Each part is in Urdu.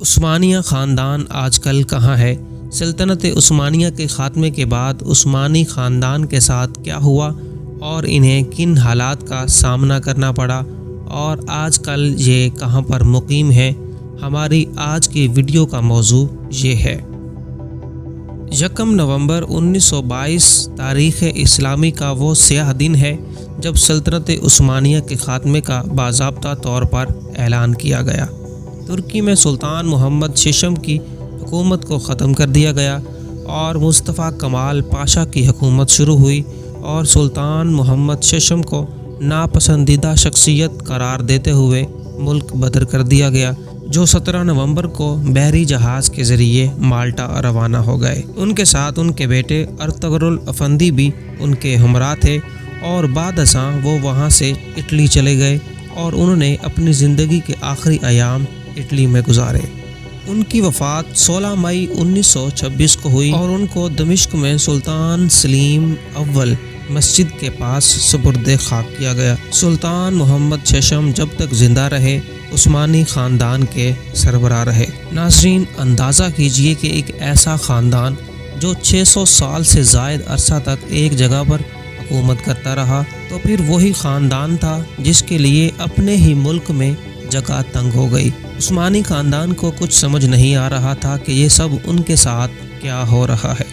عثمانیہ خاندان آج کل کہاں ہے؟ سلطنت عثمانیہ کے خاتمے کے بعد عثمانی خاندان کے ساتھ کیا ہوا اور انہیں کن حالات کا سامنا کرنا پڑا، اور آج کل یہ کہاں پر مقیم ہیں؟ ہماری آج کی ویڈیو کا موضوع یہ ہے۔ 1 نومبر 1922 تاریخ اسلامی کا وہ سیاہ دن ہے جب سلطنت عثمانیہ کے خاتمے کا باضابطہ طور پر اعلان کیا گیا۔ ترکی میں سلطان محمد ششم کی حکومت کو ختم کر دیا گیا اور مصطفیٰ کمال پاشا کی حکومت شروع ہوئی، اور سلطان محمد ششم کو ناپسندیدہ شخصیت قرار دیتے ہوئے ملک بدر کر دیا گیا، جو 17 نومبر کو بحری جہاز کے ذریعے مالٹا روانہ ہو گئے۔ ان کے ساتھ ان کے بیٹے ارطغرل افندی بھی ان کے ہمراہ تھے، اور بعد ازاں وہ وہاں سے اٹلی چلے گئے اور انہوں نے اپنی زندگی کے آخری ایام اٹلی میں گزارے۔ ان کی وفات 16 مئی 1926 کو ہوئی، اور ان کو دمشق میں سلطان سلیم اول مسجد کے پاس سپرد خاک کیا گیا۔ سلطان محمد ششم جب تک زندہ رہے عثمانی خاندان کے سربراہ رہے۔ ناظرین، اندازہ کیجئے کہ ایک ایسا خاندان جو 600 سال سے زائد عرصہ تک ایک جگہ پر حکومت کرتا رہا، تو پھر وہی خاندان تھا جس کے لیے اپنے ہی ملک میں جگہ تنگ ہو گئی۔ عثمانی خاندان کو کچھ سمجھ نہیں آ رہا تھا کہ یہ سب ان کے ساتھ کیا ہو رہا ہے۔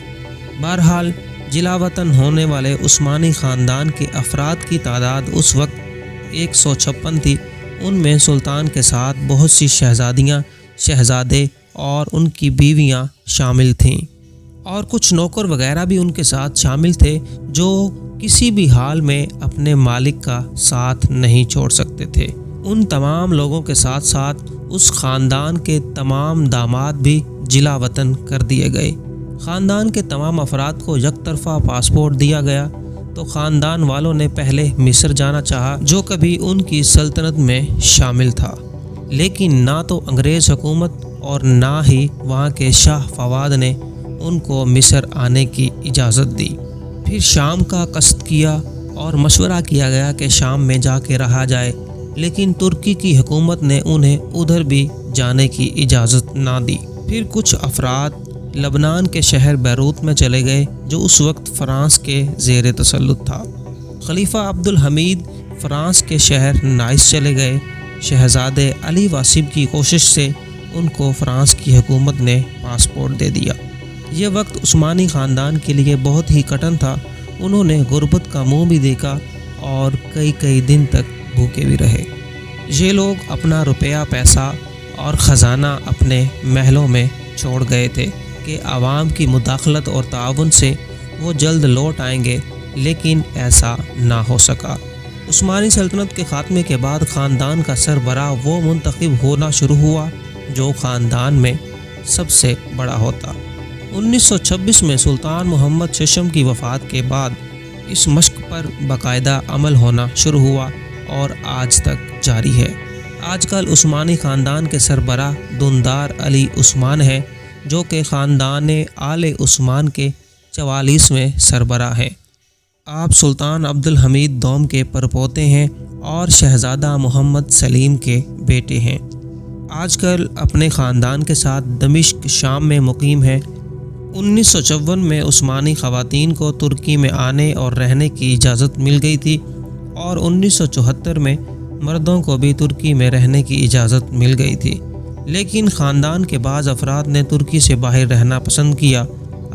بہرحال جلا وطن ہونے والے عثمانی خاندان کے افراد کی تعداد اس وقت 156 تھی۔ ان میں سلطان کے ساتھ بہت سی شہزادیاں، شہزادے اور ان کی بیویاں شامل تھیں، اور کچھ نوکر وغیرہ بھی ان کے ساتھ شامل تھے جو کسی بھی حال میں اپنے مالک کا ساتھ نہیں چھوڑ سکتے تھے۔ ان تمام لوگوں کے ساتھ ساتھ اس خاندان کے تمام داماد بھی جلا وطن کر دیے گئے۔ خاندان کے تمام افراد کو یک طرفہ پاسپورٹ دیا گیا، تو خاندان والوں نے پہلے مصر جانا چاہا جو کبھی ان کی سلطنت میں شامل تھا، لیکن نہ تو انگریز حکومت اور نہ ہی وہاں کے شاہ فواد نے ان کو مصر آنے کی اجازت دی۔ پھر شام کا قصد کیا اور مشورہ کیا گیا کہ شام میں جا کے رہا جائے، لیکن ترکی کی حکومت نے انہیں ادھر بھی جانے کی اجازت نہ دی۔ پھر کچھ افراد لبنان کے شہر بیروت میں چلے گئے جو اس وقت فرانس کے زیر تسلط تھا۔ خلیفہ عبدالحمید فرانس کے شہر نائس چلے گئے۔ شہزادے علی واصف کی کوشش سے ان کو فرانس کی حکومت نے پاسپورٹ دے دیا۔ یہ وقت عثمانی خاندان کے لیے بہت ہی کٹن تھا۔ انہوں نے غربت کا منہ بھی دیکھا اور کئی دن تک بھوکے بھی رہے۔ یہ لوگ اپنا روپیہ پیسہ اور خزانہ اپنے محلوں میں چھوڑ گئے تھے کہ عوام کی مداخلت اور تعاون سے وہ جلد لوٹ آئیں گے، لیکن ایسا نہ ہو سکا۔ عثمانی سلطنت کے خاتمے کے بعد خاندان کا سربراہ وہ منتخب ہونا شروع ہوا جو خاندان میں سب سے بڑا ہوتا۔ 1926 میں سلطان محمد ششم کی وفات کے بعد اس مشق پر باقاعدہ عمل ہونا شروع ہوا اور آج تک جاری ہے۔ آج کل عثمانی خاندان کے سربراہ دندار علی عثمان ہیں، جو کہ خاندان آل عثمان کے 44ویں سربراہ ہیں۔ آپ سلطان عبدالحمید دوم کے پرپوتے ہیں اور شہزادہ محمد سلیم کے بیٹے ہیں۔ آج کل اپنے خاندان کے ساتھ دمشق شام میں مقیم ہیں۔ 1954 میں عثمانی خواتین کو ترکی میں آنے اور رہنے کی اجازت مل گئی تھی، اور 1974 میں مردوں کو بھی ترکی میں رہنے کی اجازت مل گئی تھی، لیکن خاندان کے بعض افراد نے ترکی سے باہر رہنا پسند کیا۔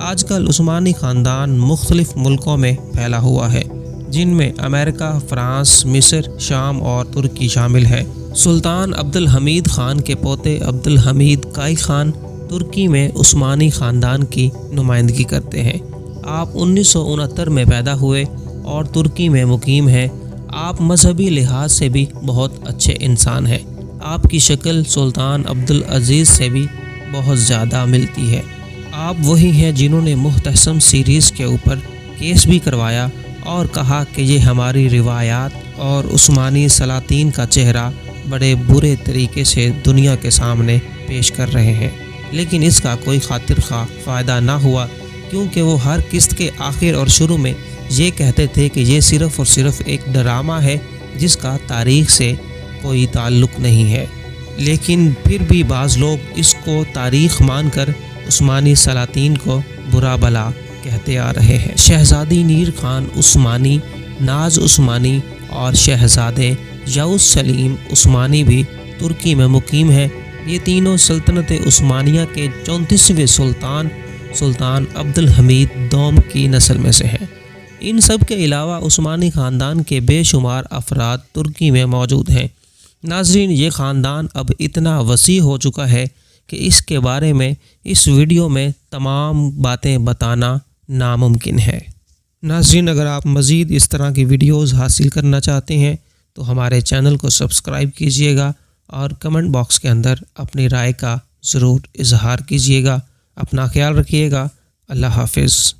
آج کل عثمانی خاندان مختلف ملکوں میں پھیلا ہوا ہے، جن میں امریکہ، فرانس، مصر، شام اور ترکی شامل ہے۔ سلطان عبدالحمید خان کے پوتے عبدالحمید کائی خان ترکی میں عثمانی خاندان کی نمائندگی کرتے ہیں۔ آپ 1969 میں پیدا ہوئے اور ترکی میں مقیم ہیں۔ آپ مذہبی لحاظ سے بھی بہت اچھے انسان ہیں۔ آپ کی شکل سلطان عبدالعزیز سے بھی بہت زیادہ ملتی ہے۔ آپ وہی ہیں جنہوں نے محتشم سیریز کے اوپر کیس بھی کروایا اور کہا کہ یہ ہماری روایات اور عثمانی سلاطین کا چہرہ بڑے برے طریقے سے دنیا کے سامنے پیش کر رہے ہیں، لیکن اس کا کوئی خاطر خواہ فائدہ نہ ہوا، کیونکہ وہ ہر قسط کے آخر اور شروع میں یہ کہتے تھے کہ یہ صرف اور صرف ایک ڈرامہ ہے جس کا تاریخ سے کوئی تعلق نہیں ہے۔ لیکن پھر بھی بعض لوگ اس کو تاریخ مان کر عثمانی سلاطین کو برا بلا کہتے آ رہے ہیں۔ شہزادی نیر خان عثمانی، ناز عثمانی اور شہزادے یوز سلیم عثمانی بھی ترکی میں مقیم ہیں۔ یہ تینوں سلطنت عثمانیہ کے 34ویں سلطان عبد الحمید دوم کی نسل میں سے ہیں۔ ان سب کے علاوہ عثمانی خاندان کے بے شمار افراد ترکی میں موجود ہیں۔ ناظرین، یہ خاندان اب اتنا وسیع ہو چکا ہے کہ اس کے بارے میں اس ویڈیو میں تمام باتیں بتانا ناممکن ہے۔ ناظرین، اگر آپ مزید اس طرح کی ویڈیوز حاصل کرنا چاہتے ہیں تو ہمارے چینل کو سبسکرائب کیجئے گا اور کمنٹ باکس کے اندر اپنی رائے کا ضرور اظہار کیجئے گا۔ اپنا خیال رکھیے گا۔ اللہ حافظ۔